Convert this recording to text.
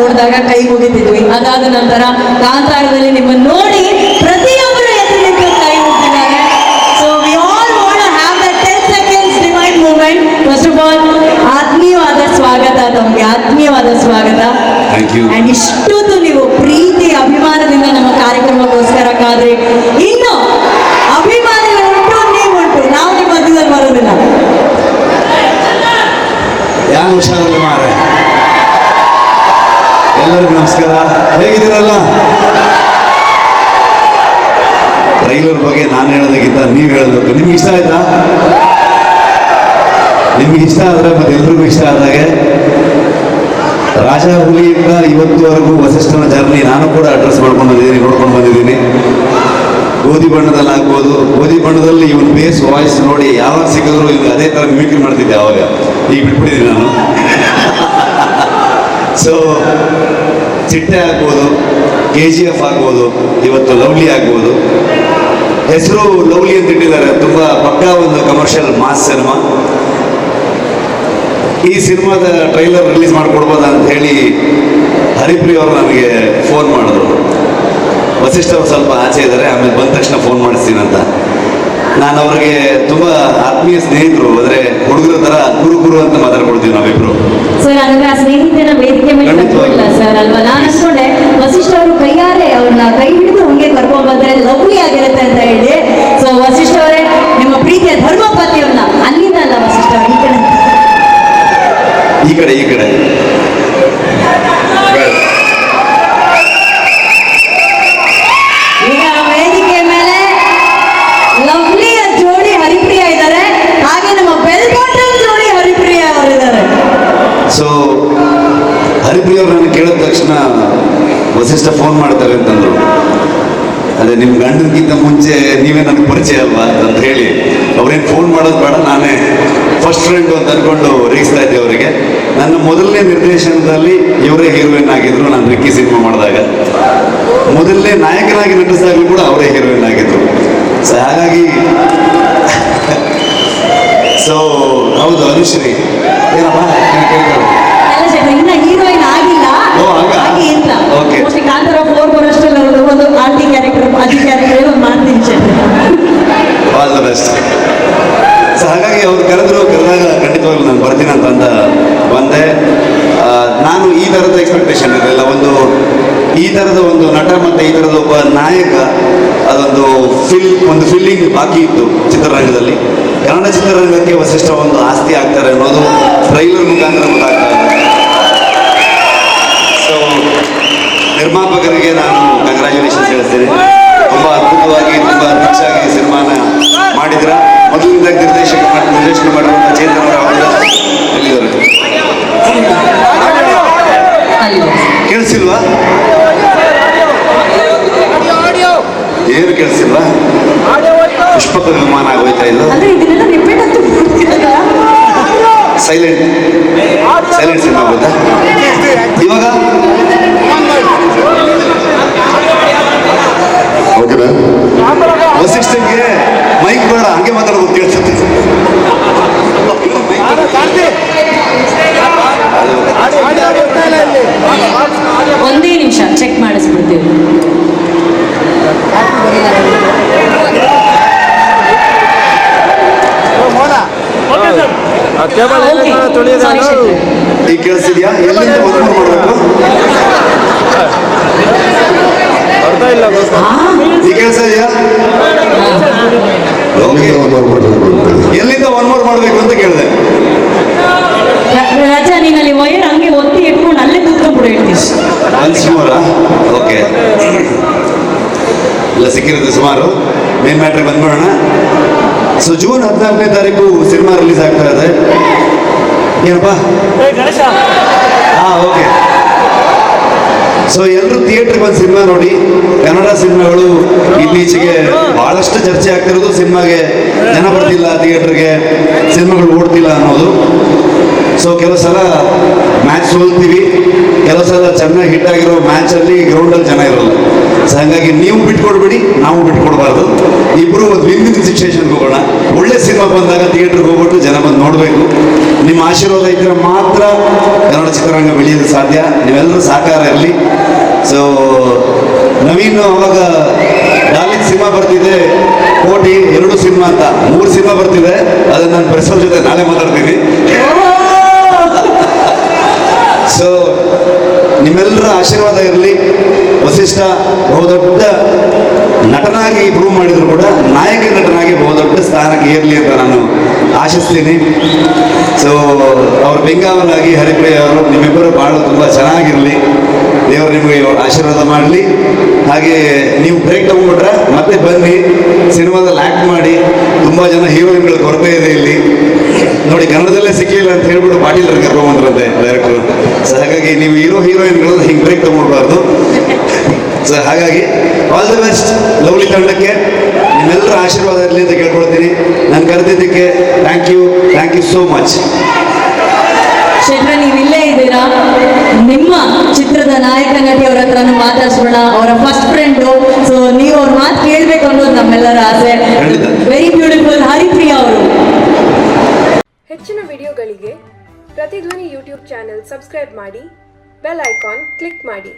ನೋಡಿದಾಗ ಕೈ ಮುಗಿತಿದ್ವಿ. ಅದಾದ ನಂತರ ಕಾಂತಾರದಲ್ಲಿ ನಿಮ್ಮನ್ನು ನೋಡಿ ಪ್ರತಿಯೊಬ್ಬರು ಎದ್ದು ನಿಂತು ಕೈ ಮುಗಿದಿದ್ದಾರೆ. So we all want to have the 10 seconds divine moment. First of all ಆತ್ಮೀಯವಾದ ಸ್ವಾಗತ ತಮಗೆ, ಆತ್ಮೀಯವಾದ ಸ್ವಾಗತ. ಅಂಡ್ ಇಷ್ಟೊತ್ತು ನೀವು ಪ್ರೀತಿ ಅಭಿಮಾನದಿಂದ ನಮ್ಮ ಕಾರ್ಯಕ್ರಮಕ್ಕೋಸ್ಕರ ಕಾದ್ರಿ. ಇನ್ನು ಅಭಿಮಾನಿಗಳುಂಟು, ನೀವುಂಟು, ನಾವು ನಿಮ್ಮ ಮಧ್ಯದಲ್ಲಿ ಬರೋದಿಲ್ಲ. ಯಾರು ಹುಷಾರಲ್ಲ ಮಾರೆ. ಎಲ್ಲರಿಗೂ ನಮಸ್ಕಾರ, ಹೇಗಿದ್ದೀರಲ್ಲ? ಟ್ರೈಲರ್ ಬಗ್ಗೆ ನಾನು ಹೇಳೋದಕ್ಕಿಂತ ನೀವು ಹೇಳಬೇಕು. ನಿಮ್ಗೆ ಇಷ್ಟ ಆಯ್ತಾ? ನಿಮ್ಗೆ ಇಷ್ಟ ಆದರೆ ಮತ್ತೆ ಎಲ್ರಿಗೂ ಇಷ್ಟ ಆದಾಗೆ ರಾಜಾ ಹುಲಿಯಿಂದ ಇವತ್ತುವರೆಗೂ ವಸಿಷ್ಠನ ಜರ್ನಿ ನಾನು ಕೂಡ ಅಡ್ರೆಸ್ ಮಾಡ್ಕೊಂಡು ಬಂದಿದ್ದೀನಿ, ನೋಡ್ಕೊಂಡು ಬಂದಿದ್ದೀನಿ. ಗೋಧಿ ಬಣ್ಣದಲ್ಲಿ ಆಗ್ಬೋದು, ಗೋಧಿ ಬಣ್ಣದಲ್ಲಿ ಇವನ್ ಬೇಸ್ ವಾಯ್ಸ್ ನೋಡಿ ಯಾವಾಗ ಸಿಕ್ಕಿದ್ರು ಈಗ ಅದೇ ಥರ ಮಿಮಿಕ್ರಿ ಮಾಡ್ತಿದ್ದೆ ಅವಾಗ. ಈಗ ಬಿಟ್ಬಿಟ್ಟಿದ್ದೀನಿ ನಾನು. ಸೊ ಚಿಟ್ಟೆ ಆಗ್ಬೋದು, KGF ಆಗ್ಬೋದು, ಇವತ್ತು ಲವ್ಲಿ ಆಗ್ಬೋದು. ಹೆಸರು ಲವ್ಲಿ ಅಂತ ಇಟ್ಟಿದ್ದಾರೆ, ತುಂಬ ಪಕ್ಕಾ ಒಂದು ಕಮರ್ಷಿಯಲ್ ಮಾಸ್ ಸಿನಿಮಾ. ಈ ಸಿನಿಮಾದ ಟ್ರೈಲರ್ ರಿಲೀಸ್ ಮಾಡಿಕೊಡ್ಬೋದ ಅಂತ ಹೇಳಿ ಹರಿಪ್ರಿಯ ಅವರು ನನಗೆ ಫೋನ್ ಮಾಡಿದ್ರು. ವಸಿಷ್ಠ ಅವರು ಸ್ವಲ್ಪ ಆಚೆ ಇದ್ದಾರೆ, ಆಮೇಲೆ ಬಂದ ತಕ್ಷಣ ಫೋನ್ ಮಾಡಿಸ್ತೀನಿ ಅಂತ. ನಾನು ಅವ್ರಿಗೆ ತುಂಬ ಆತ್ಮೀಯ ಸ್ನೇಹಿತರು, ಅಂದರೆ ಹುಡುಗರ ಥರ ಗುರು ಅಂತ ಮಾತಾಡ್ಕೊಡ್ತೀವಿ ನಾವಿಬ್ರು. ಸರ್ ನನಗೆ ಆ ಸ್ನೇಹಿತನ ವೇದಿಕೆ ಮೇಲೆ ಕರ್ಕೊಂಡಿಲ್ಲ ಸರ್ ಅಲ್ವಾ. ನಾನು ಅನ್ಕೊಂಡೆ ವಸಿಷ್ಠ ಅವರು ಕೈಯಾರೆ ಅವ್ರನ್ನ ಕೈ ಹಿಡಿದು ಹಂಗೆ ಕರ್ಕೊಂಡ್ ಬಂದ್ರೆ ಲವ್ಲಿ ಆಗಿರುತ್ತೆ ಅಂತ ಹೇಳಿ. ಸೊ ವಸಿಷ್ಠ ಅವರೇ, ನಿಮ್ಮ ಪ್ರೀತಿಯ ಧರ್ಮಪತಿಯವ್ರನ್ನ ಅಲ್ಲಿಂದ ಅಲ್ಲ ವಸಿಷ್ಠ ಅವರು ಈ ಕಡೆ ಈಗ ವೇದಿಕೆ ಮೇಲೆ ಲವ್ಲಿಯ ಜೋಡಿ ಹರಿಪ್ರಿಯ ಇದ್ದಾರೆ, ಹಾಗೆ ನಮ್ಮ ಬೆಲ್ ಬಾಟಮ್ ಜೋಡಿ ಹರಿಪ್ರಿಯ ಅವರಿದ್ದಾರೆ. ಸೊ ಹರಿಪ್ರಿಯ ಅವರು ನನಗೆ ಕೇಳಿದ ತಕ್ಷಣ ವಸಿಷ್ಠ ಫೋನ್ ಮಾಡ್ತಾರೆ ಅಂತಂದ್ರು. ಅದೇ ನಿಮ್ಮ ಗಂಡನಿಗಿಂತ ಮುಂಚೆ ನೀವೇ ನನಗೆ ಪರಿಚಯ ಅಲ್ವಾ ಅಂತ ಹೇಳಿ ಅವ್ರೇನು ಫೋನ್ ಮಾಡೋದು ಬೇಡ, ನಾನೇ ಫಸ್ಟ್ ಫ್ರೆಂಡು ಅಂತ ಅಂದ್ಕೊಂಡು ರೇಗಿಸ್ತಾ ಇದ್ದೆ ಅವರಿಗೆ. ನನ್ನ ಮೊದಲನೇ ನಿರ್ದೇಶನದಲ್ಲಿ ಇವರೇ ಹೀರೋಯಿನ್ ಆಗಿದ್ರು. ನಾನು ರಿಕ್ಕಿ ಸಿನಿಮಾ ಮಾಡಿದಾಗ ಮೊದಲನೇ ನಾಯಕನಾಗಿ ನಟಿಸಿದಾಗಲೂ ಕೂಡ ಅವರೇ ಹೀರೋಯಿನ್ ಆಗಿದ್ರು. ಸೊ ಹಾಗಾಗಿ ಸೊ ಹೌದು ಅನುಶ್ರೀ ಏನಪ್ಪ ಕೇಳ್ತಾರೆ ಇನ್ನ ಹೀರೋಯಿನ್ ಆಗಿಲ್ಲ, ಕಾಂತಾರ 4 ಬರೋಷ್ಟೆಲ್ಲ ಒಂದು ಆಂಟಿ ಕ್ಯಾರೆಕ್ಟರ್, ಅಜ್ಜಿ ಕ್ಯಾರೆಕ್ಟರ್ ಒಂದು ಮಾಡ್ತೀನಿ sir. All the best. So ಹಾಗಾಗಿ ಅವ್ರು ಕರೆದಾಗ ಖಂಡಿತವಾಗ್ಲೂ ನಾನು ಬರ್ತೀನಿ ಅಂತ ಬಂದೆ. ನಾನು ಈ ಥರದ ಎಕ್ಸ್ಪೆಕ್ಟೇಷನ್ ಇರಲಿಲ್ಲ. ಈ ಥರದ ಒಂದು ನಟ ಮತ್ತು ಈ ಥರದ ಒಬ್ಬ ನಾಯಕ, ಅದೊಂದು ಫೀಲಿಂಗ್ ಬಾಕಿ ಇತ್ತು ಚಿತ್ರರಂಗದಲ್ಲಿ. ಕನ್ನಡ ಚಿತ್ರರಂಗಕ್ಕೆ ವಸಿಷ್ಠ ಒಂದು ಆಸ್ತಿ ಆಗ್ತಾರೆ ಅನ್ನೋದು ಟ್ರೈಲರ್ ಮುಖಾಂತರ ಗೊತ್ತಾಗ್ತಾ ಇದೆ. ಸೊ ನಿರ್ಮಾಪಕರಿಗೆ ನಾನು ಕಂಗ್ರ್ಯಾಚುಲೇಷನ್ಸ್ ಹೇಳ್ತೀನಿ. ತುಂಬ ಅದ್ಭುತವಾಗಿ, ತುಂಬ ರಿಚಾಗಿ ಸಿನಿಮಾನ ಮಾಡಿದ್ರ. ಮೊದಲಿಂದ ನಿರ್ದೇಶನ ಮಾಡಿರುವಂಥ ಚೇತನ್ ಅವರು ಎಲ್ಲಿದ್ದಾರೆ? ಕೇಳಿಸಿಲ್ವಾ? ಏನು ಕೇಳಿಸಿಲ್ವಾ? ಪುಷ್ಪಕ ವಿಮಾನ ಆಗೋಯ್ತಾ ಇದು? ಸೈಲೆಂಟ್ ಸಿನಿಮಾ ಆಗೋಯ್ತಾ ಇವಾಗ? ವಸಿಷ್ಠನ್ಗೆ ಮೈಕ್ ಬೇಡ, ಹಂಗೆ ಮಾತಾಡೋದು ಕೇಳ್ಸುತ್ತೆ. ಒಂದೇ ನಿಮಿಷ ಚೆಕ್ ಮಾಡಿಸ್ಬಿಡ್ತೀವಿ. ಈಗ ಕೇಳಿಸಿದ್ಯಾ? ಎಲ್ಲಿಂದ ಒತ್ತಡ ಮಾಡಬೇಕು? ಈಗ ಕೇಳಿಸ ಇದೆಯಾ? ಎಲ್ಲಿಂದ 1 more ಮಾಡಬೇಕು ಅಂತ ಕೇಳಿದೆ. ರಾಜ ನೀನಲ್ಲಿ ವೈರ್ ಹಂಗೆ ಒತ್ತಿ ಇಟ್ಕೊಂಡು ಅಲ್ಲೇ ಕೂತ್ಕೊಂಡ್ಬಿಡು ಹೇಳ್ತೀನಿ. ಸುಮಾರ ಓಕೆ, ಇಲ್ಲ ಸಿಕ್ಕಿರುತ್ತೆ ಸುಮಾರು. ಮೇನ್ ಮ್ಯಾಟ್ರಿಗೆ ಬಂದ್ಬಿಡೋಣ. ಸೊ ಜೂನ್ 14ನೇ ತಾರೀಕು ಸಿನಿಮಾ ರಿಲೀಸ್ ಆಗ್ತಾ ಇದೆ. ಏನಪ್ಪಾ? ಓಕೆ. ಸೊ ಎಲ್ಲರೂ ಥಿಯೇಟ್ರಿಗೆ ಬಂದು ಸಿನಿಮಾ ನೋಡಿ. ಕನ್ನಡ ಸಿನಿಮಾಗಳು ಇತ್ತೀಚೆಗೆ ಬಹಳಷ್ಟು ಚರ್ಚೆ ಆಗ್ತಿರೋದು ಸಿನಿಮಾಗೆ ಜನ ಬರ್ತಿಲ್ಲ, ಥಿಯೇಟ್ರಿಗೆ ಸಿನಿಮಾಗಳು ಓಡ್ತಿಲ್ಲ ಅನ್ನೋದು. ಸೊ ಕೆಲವು ಸಲ ಮ್ಯಾಚ್ ಸೋಲ್ತೀವಿ, ಕೆಲವು ಸಲ ಚೆನ್ನಾಗಿ ಹಿಟ್ ಆಗಿರೋ ಮ್ಯಾಚಲ್ಲಿ ಗ್ರೌಂಡಲ್ಲಿ ಜನ ಇರಲ್ಲ. ಸೊ ಹಾಗಾಗಿ ನೀವು ಬಿಟ್ಕೊಡ್ಬೇಡಿ, ನಾವು ಬಿಟ್ಕೊಡ್ಬಾರ್ದು. ಇಬ್ಬರು ಒಂದು ವಿನ್ ಸಿಚುವೇಶನ್ಗೆ ಹೋಗೋಣ. ಒಳ್ಳೆ ಸಿನಿಮಾ ಬಂದಾಗ ಥಿಯೇಟ್ರಿಗೆ ಹೋಗ್ಬಿಟ್ಟು ಜನ ಬಂದು ನೋಡಬೇಕು. ನಿಮ್ಮ ಆಶೀರ್ವಾದ ಇದ್ದರೆ ಮಾತ್ರ ಕನ್ನಡ ಚಿತ್ರರಂಗ ಬೆಳೆಯೋದು ಸಾಧ್ಯ. ನೀವೆಲ್ಲರೂ ಸಹಕಾರ ಇರಲಿ. ಸೊ ನವೀನ್ ಅವಾಗ ಡಾರ್ಲಿಂಗ್ ಸಿನಿಮಾ ಬರ್ತಿದೆ, ಕೋಟಿ 2 ಸಿನಿಮಾ ಅಂತ 3 ಸಿನಿಮಾ ಬರ್ತಿದೆ. ಅದನ್ನು ನಾನು ಪ್ರೆಸ್ಸವ್ರ ಜೊತೆ ನಾಳೆ ಮಾತಾಡ್ತೀನಿ. ಸೊ ನಿಮ್ಮೆಲ್ಲರ ಆಶೀರ್ವಾದ ಇರಲಿ. ವಸಿಷ್ಠ ಬಹುದೊಡ್ಡ ನಟನಾಗಿ ಪ್ರೂವ್ ಮಾಡಿದ್ರು ಕೂಡ ನಾಯಕ ನಟನಾಗಿ ಬಹುದೊಡ್ಡ ಸ್ಥಾನಕ್ಕೆ ಏರಲಿ ಅಂತ ನಾನು ಆಶಿಸ್ತೀನಿ. ಸೊ ಅವ್ರ ಬೆಂಗಾವಲಾಗಿ ಹರಿಪ್ರಿಯ ಅವರು ನಿಮ್ಮಿಬ್ಬರು ಭಾಳ ತುಂಬ ಚೆನ್ನಾಗಿರಲಿ. ದೇವರು ನಿಮಗೆ ಆಶೀರ್ವಾದ ಮಾಡಲಿ. ಹಾಗೆ ನೀವು ಬ್ರೇಕ್ ತಗೊಂಡ್ಬಿಟ್ರೆ ಮತ್ತೆ ಬನ್ನಿ, ಸಿನಿಮಾದಲ್ಲಿ ಆ್ಯಕ್ಟ್ ಮಾಡಿ. ತುಂಬ ಜನ ಹೀರೋಯಿನ್ಗಳ ಕೊರತೆ ಇದೆ ಇಲ್ಲಿ ನೋಡಿ. ಕನ್ನಡದಲ್ಲೇ ಸಿಕ್ಕಿಲ್ಲ ಅಂತ ಹೇಳ್ಬಿಟ್ಟು ಪಾಟೀಲ್ ಕರ್ಕೊಂಡ್ಬಂದ್ರಂತೆ ಡೈರೆಕ್ಟರ್. ಸೊ ಹಾಗಾಗಿ ನೀವು ಹೀರೋಯಿನ್ಗಳು ಹಿಂಗೆ ಬ್ರೇಕ್ ತಗೊಂಡ್ಬಾರ್ದು. ಸೊ ಹಾಗಾಗಿ ಆಲ್ ದಿ ಬೆಸ್ಟ್ ಲವ್ಲಿ ತಂಡಕ್ಕೆ. ನಿಮ್ಮೆಲ್ಲರ ಆಶೀರ್ವಾದ ಇರಲಿ ಅಂತ ಕೇಳ್ಕೊಳ್ತೀನಿ. ನಾನು ಕರೆದಿದ್ದಕ್ಕೆ ಥ್ಯಾಂಕ್ ಯು ಸೋ ಮಚ್. ಶೆಟ್ರ, ನೀವು ಇಲ್ಲೇ ಇದ್ದೀರಾ. ನಿಮ್ಮ ಚಿತ್ರದ ನಾಯಕ ನಟಿ ಅವ್ರ ಹತ್ರನೂ ಮಾತಾಡ್ಸೋಣ. ಅವರ ಫಸ್ಟ್ ಫ್ರೆಂಡು. ಸೊ ನೀವು ಅವ್ರ ಮಾತು ಕೇಳಬೇಕು ಅನ್ನೋದು ನಮ್ಮೆಲ್ಲರ ಆಸೆ. ವೆರಿ ಬ್ಯೂಟಿಫುಲ್ ಹರಿಪ್ರಿಯಾ ಅವರು. ಹೆಚ್ಚಿನ ವಿಡಿಯೋಗಳಿಗೆ ಪ್ರತಿಧ್ವನಿ ಯೂಟ್ಯೂಬ್ ಚಾನೆಲ್ ಸಬ್ಸ್ಕ್ರೈಬ್ ಮಾಡಿ, ಬೆಲ್ ಐಕಾನ್ ಕ್ಲಿಕ್ ಮಾಡಿ.